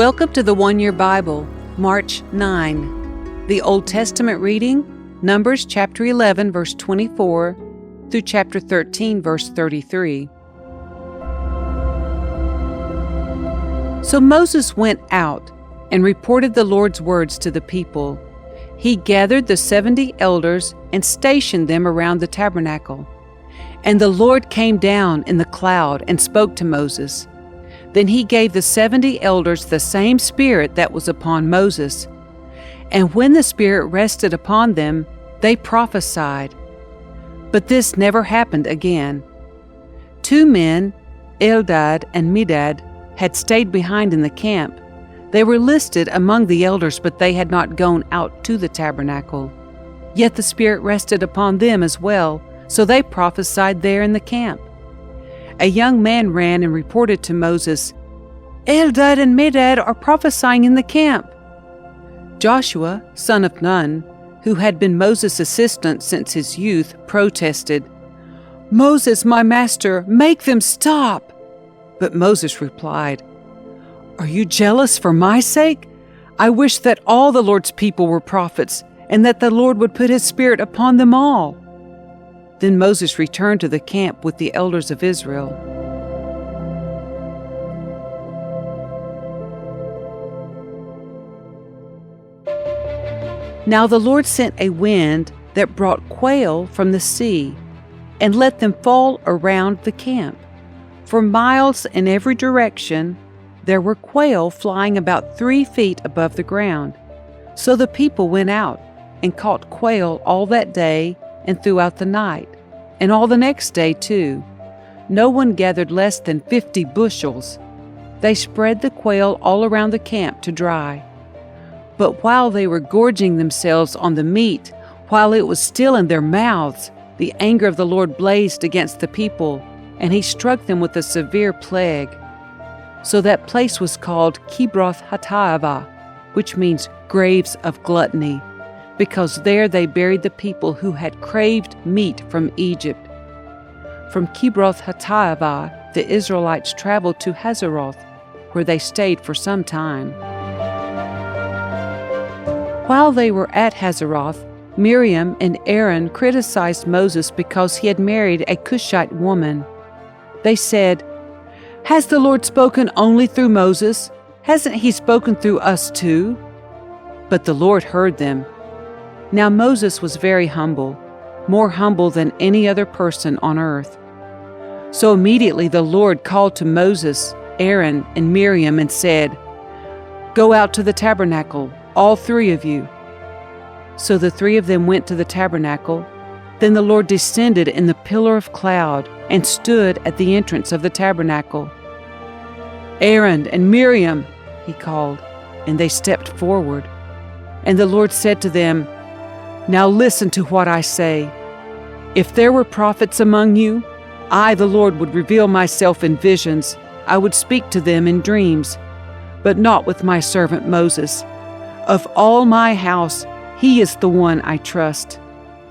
Welcome to the One Year Bible, March 9. The Old Testament reading, Numbers chapter 11, verse 24, through chapter 13, verse 33. So Moses went out and reported the Lord's words to the people. He gathered the 70 elders and stationed them around the tabernacle. And the Lord came down in the cloud and spoke to Moses. Then he gave the 70 elders the same spirit that was upon Moses. And when the spirit rested upon them, they prophesied. But this never happened again. 2 men, Eldad and Medad, had stayed behind in the camp. They were listed among the elders, but they had not gone out to the tabernacle. Yet the spirit rested upon them as well, so they prophesied there in the camp. A young man ran and reported to Moses, "Eldad and Medad are prophesying in the camp." Joshua, son of Nun, who had been Moses' assistant since his youth, protested, "Moses, my master, make them stop." But Moses replied, "Are you jealous for my sake? I wish that all the Lord's people were prophets, and that the Lord would put his spirit upon them all." Then Moses returned to the camp with the elders of Israel. Now the Lord sent a wind that brought quail from the sea, and let them fall around the camp. For miles in every direction there were quail flying about 3 feet above the ground. So the people went out and caught quail all that day and throughout the night, and all the next day too. No one gathered less than 50 bushels. They spread the quail all around the camp to dry. But while they were gorging themselves on the meat, while it was still in their mouths, the anger of the Lord blazed against the people, and he struck them with a severe plague. So that place was called Kibroth Hattaavah, which means graves of gluttony, because there they buried the people who had craved meat from Egypt. From Kibroth Hattaavah, the Israelites traveled to Hazeroth, where they stayed for some time. While they were at Hazeroth, Miriam and Aaron criticized Moses because he had married a Cushite woman. They said, "Has the Lord spoken only through Moses? Hasn't he spoken through us too?" But the Lord heard them. Now Moses was very humble, more humble than any other person on earth. So immediately the Lord called to Moses, Aaron, and Miriam and said, "Go out to the tabernacle, all 3 of you." So the 3 of them went to the tabernacle. Then the Lord descended in the pillar of cloud and stood at the entrance of the tabernacle. "Aaron and Miriam," he called, and they stepped forward. And the Lord said to them, "Now listen to what I say. If there were prophets among you, I, the Lord, would reveal myself in visions. I would speak to them in dreams, but not with my servant Moses. Of all my house, he is the one I trust.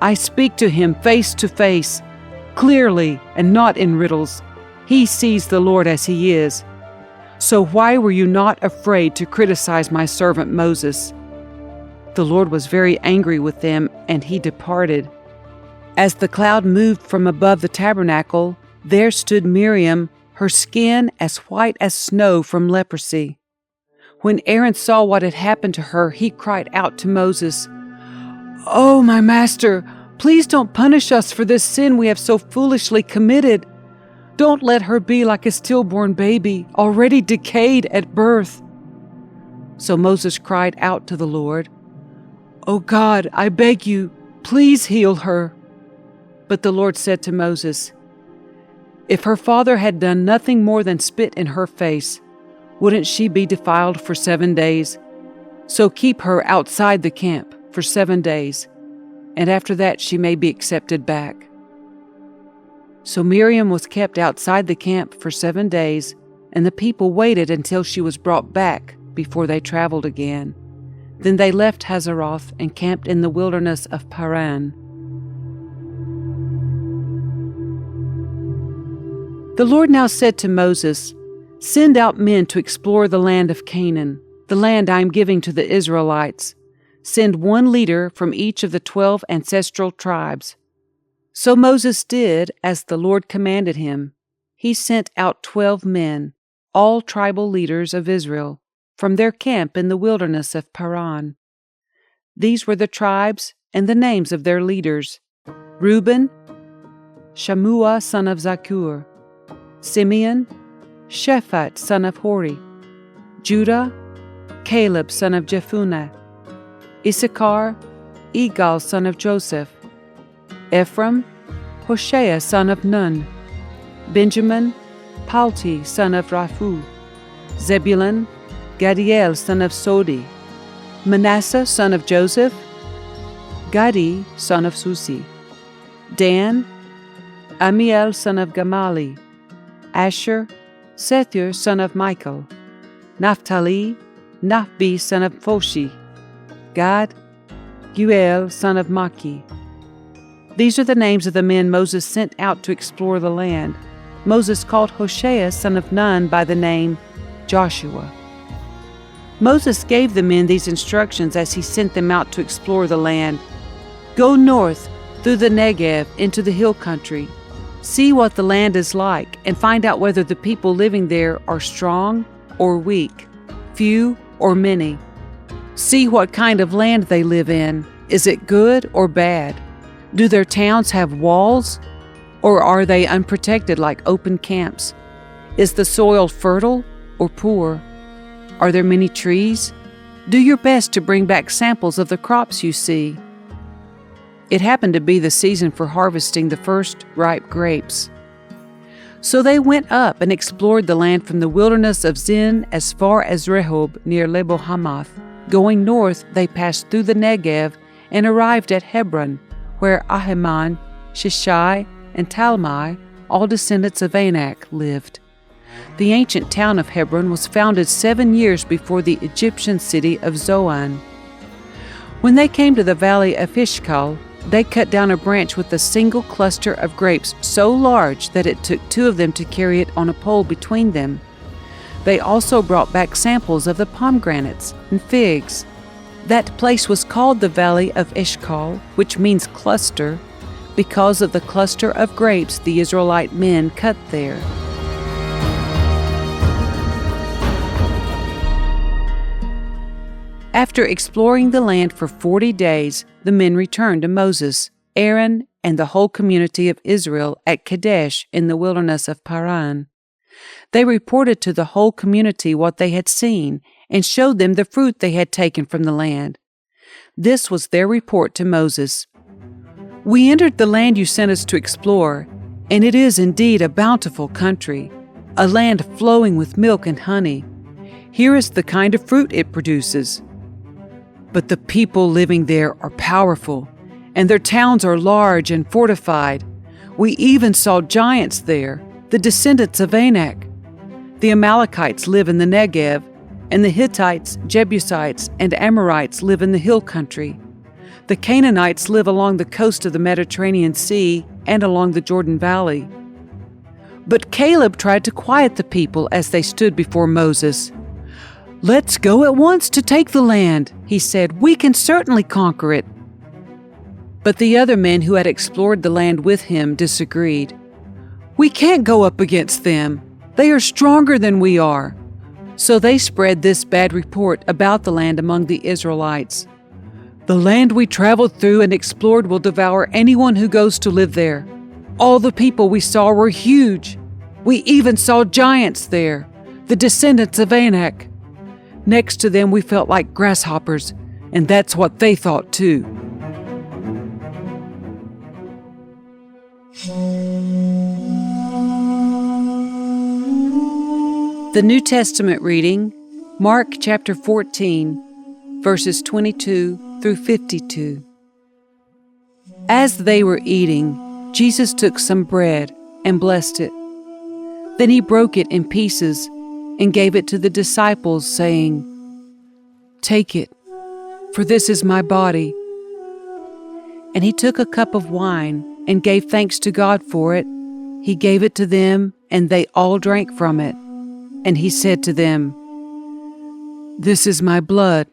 I speak to him face to face, clearly and not in riddles. He sees the Lord as he is. So why were you not afraid to criticize my servant Moses?" The Lord was very angry with them, and he departed. As the cloud moved from above the tabernacle, there stood Miriam, her skin as white as snow from leprosy. When Aaron saw what had happened to her, he cried out to Moses, "Oh, my master, please don't punish us for this sin we have so foolishly committed. Don't let her be like a stillborn baby, already decayed at birth." So Moses cried out to the Lord, "Oh God, I beg you, please heal her." But the Lord said to Moses, "If her father had done nothing more than spit in her face, wouldn't she be defiled for 7 days? So keep her outside the camp for 7 days, and after that she may be accepted back." So Miriam was kept outside the camp for 7 days, and the people waited until she was brought back before they traveled again. Then they left Hazeroth and camped in the wilderness of Paran. The Lord now said to Moses, Send out men to explore the land of Canaan, the land I am giving to the Israelites. Send one leader from each of the 12 ancestral tribes." So Moses did as the Lord commanded him. He sent out 12 men, all tribal leaders of Israel, from their camp in the wilderness of Paran. These were the tribes and the names of their leaders: Reuben, Shammua son of Zakur; Simeon, Shaphat son of Hori; Judah, Caleb son of Jephunneh; Issachar, Igal son of Joseph; Ephraim, Hoshea son of Nun; Benjamin, Palti son of Raphu; Zebulun, Gadiel son of Sodi; Manasseh son of Joseph; Gadi son of Susi; Dan, Amiel son of Gamali; Asher, Sethur son of Michael; Naphtali, Nahbi son of Foshi; Gad, Guel son of Maki. These are the names of the men Moses sent out to explore the land. Moses called Hoshea son of Nun by the name Joshua. Moses gave the men these instructions as he sent them out to explore the land. "Go north through the Negev into the hill country. See what the land is like and find out whether the people living there are strong or weak, few or many. See what kind of land they live in. Is it good or bad? Do their towns have walls, or are they unprotected like open camps? Is the soil fertile or poor? Are there many trees? Do your best to bring back samples of the crops you see." It happened to be the season for harvesting the first ripe grapes. So they went up and explored the land from the wilderness of Zin as far as Rehob near Lebo Hamath. Going north, they passed through the Negev and arrived at Hebron, where Ahiman, Shishai, and Talmai, all descendants of Anak, lived. The ancient town of Hebron was founded 7 years before the Egyptian city of Zoan. When they came to the valley of Eshcol, they cut down a branch with a single cluster of grapes so large that it took 2 of them to carry it on a pole between them. They also brought back samples of the pomegranates and figs. That place was called the Valley of Eshcol, which means cluster, because of the cluster of grapes the Israelite men cut there. After exploring the land for 40 days, the men returned to Moses, Aaron, and the whole community of Israel at Kadesh in the wilderness of Paran. They reported to the whole community what they had seen and showed them the fruit they had taken from the land. This was their report to Moses. "We entered the land you sent us to explore, and it is indeed a bountiful country, a land flowing with milk and honey. Here is the kind of fruit it produces. But the people living there are powerful, and their towns are large and fortified. We even saw giants there, the descendants of Anak. The Amalekites live in the Negev, and the Hittites, Jebusites, and Amorites live in the hill country. The Canaanites live along the coast of the Mediterranean Sea and along the Jordan Valley." But Caleb tried to quiet the people as they stood before Moses. "Let's go at once to take the land," he said. "We can certainly conquer it." But the other men who had explored the land with him disagreed. "We can't go up against them. They are stronger than we are." So they spread this bad report about the land among the Israelites. "The land we traveled through and explored will devour anyone who goes to live there. All the people we saw were huge. We even saw giants there, the descendants of Anak. Next to them we felt like grasshoppers, and that's what they thought too." The New Testament reading, Mark chapter 14, verses 22 through 52. As they were eating, Jesus took some bread and blessed it. Then he broke it in pieces and gave it to the disciples, saying, "Take it, for this is my body." And he took a cup of wine and gave thanks to God for it. He gave it to them, and they all drank from it. and he said to them, "This is my blood,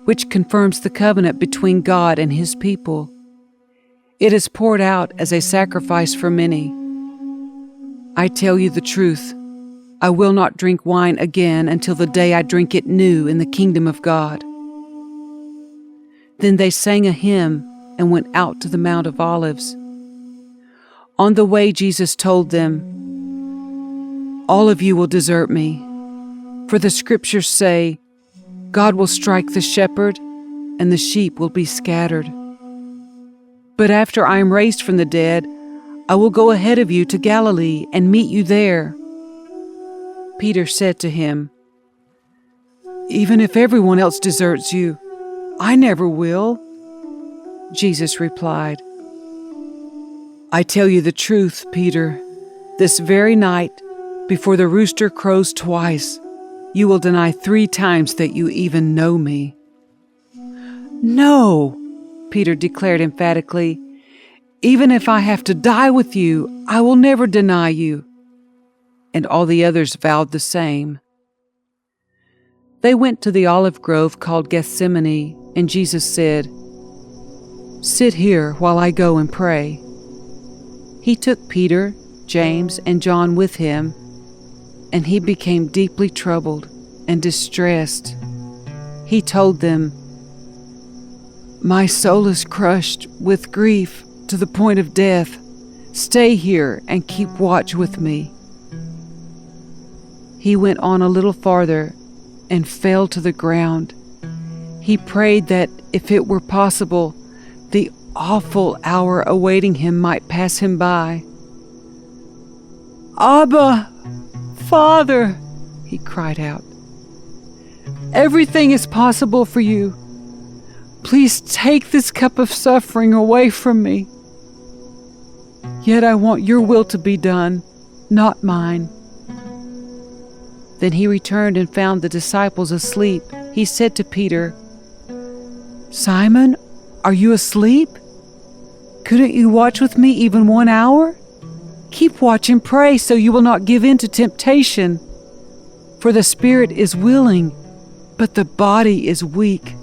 which confirms the covenant between God and his people. It is poured out as a sacrifice for many. I tell you the truth, I will not drink wine again until the day I drink it new in the kingdom of God." Then they sang a hymn and went out to the Mount of Olives. On the way, Jesus told them, "All of you will desert me, for the scriptures say, God will strike the shepherd, and the sheep will be scattered. But after I am raised from the dead, I will go ahead of you to Galilee and meet you there." Peter said to him, "Even if everyone else deserts you, I never will." Jesus replied, "I tell you the truth, Peter, this very night, before the rooster crows twice, you will deny 3 times that you even know me." "No," Peter declared emphatically, "even if I have to die with you, I will never deny you." And all the others vowed the same. They went to the olive grove called Gethsemane, and Jesus said, "Sit here while I go and pray." He took Peter, James, and John with him, and he became deeply troubled and distressed. He told them, "My soul is crushed with grief to the point of death. Stay here and keep watch with me." He went on a little farther and fell to the ground. He prayed that, if it were possible, the awful hour awaiting him might pass him by. "Abba, Father," he cried out, "everything is possible for you. Please take this cup of suffering away from me. Yet I want your will to be done, not mine." Then he returned and found the disciples asleep. He said to Peter, "Simon, are you asleep? Couldn't you watch with me even 1 hour? Keep watch and pray so you will not give in to temptation. For the spirit is willing, but the body is weak."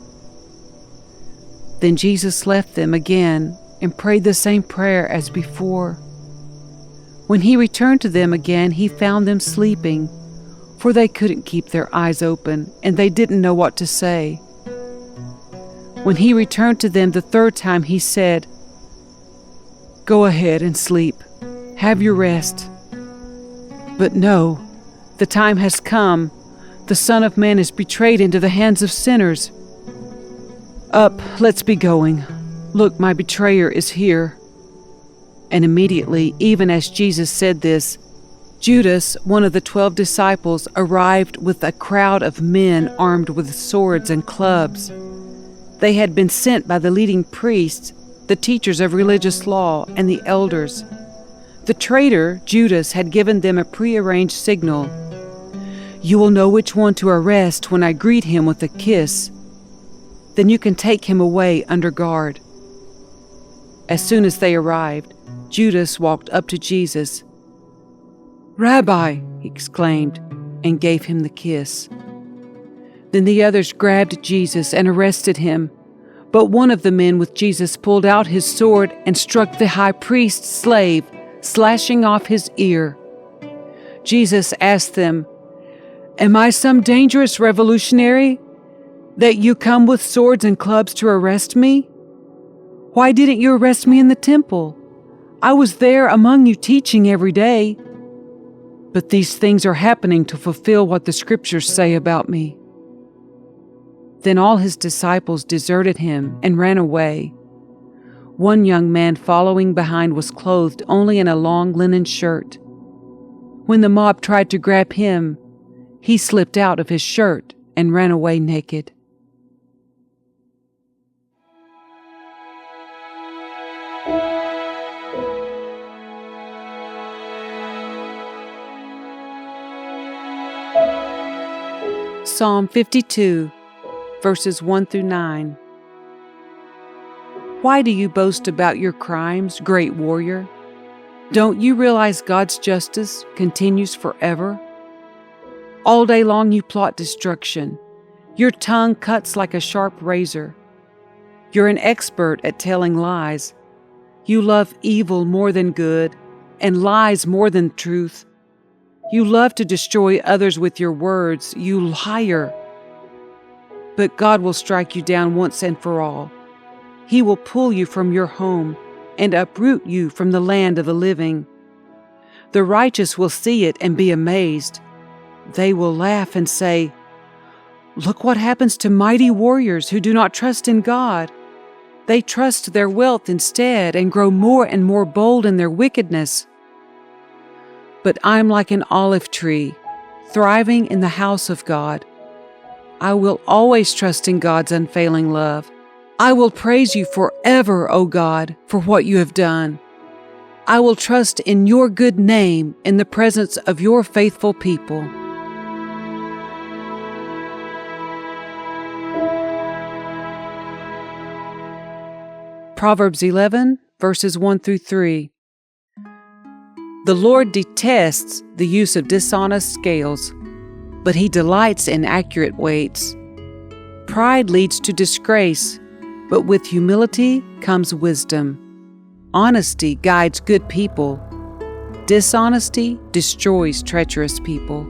Then Jesus left them again and prayed the same prayer as before. When he returned to them again, he found them sleeping, for they couldn't keep their eyes open, and they didn't know what to say. When he returned to them the 3rd time, he said, "Go ahead and sleep. Have your rest." But no, the time has come. The Son of Man is betrayed into the hands of sinners. Up, let's be going. Look, my betrayer is here." And immediately, even as Jesus said this, Judas, one of the 12 disciples, arrived with a crowd of men armed with swords and clubs. They had been sent by the leading priests, the teachers of religious law, and the elders. The traitor, Judas, had given them a prearranged signal. "You will know which one to arrest when I greet him with a kiss. Then you can take him away under guard." As soon as they arrived, Judas walked up to Jesus. "Rabbi," he exclaimed, and gave him the kiss. Then the others grabbed Jesus and arrested him. But one of the men with Jesus pulled out his sword and struck the high priest's slave, slashing off his ear. Jesus asked them, "Am I some dangerous revolutionary that you come with swords and clubs to arrest me? Why didn't you arrest me in the temple? I was there among you teaching every day. But these things are happening to fulfill what the scriptures say about me." Then all his disciples deserted him and ran away. One young man following behind was clothed only in a long linen shirt. When the mob tried to grab him, he slipped out of his shirt and ran away naked. Psalm 52, verses 1 through 9. Why do you boast about your crimes, great warrior? Don't you realize God's justice continues forever? All day long you plot destruction. Your tongue cuts like a sharp razor. You're an expert at telling lies. You love evil more than good, and lies more than truth. You love to destroy others with your words, you liar. But God will strike you down once and for all. He will pull you from your home and uproot you from the land of the living. The righteous will see it and be amazed. They will laugh and say, "Look what happens to mighty warriors who do not trust in God. They trust their wealth instead and grow more and more bold in their wickedness." But I'm like an olive tree, thriving in the house of God. I will always trust in God's unfailing love. I will praise you forever, O God, for what you have done. I will trust in your good name in the presence of your faithful people. Proverbs 11, verses 1 through 3. The Lord detests the use of dishonest scales, but He delights in accurate weights. Pride leads to disgrace, but with humility comes wisdom. Honesty guides good people. Dishonesty destroys treacherous people.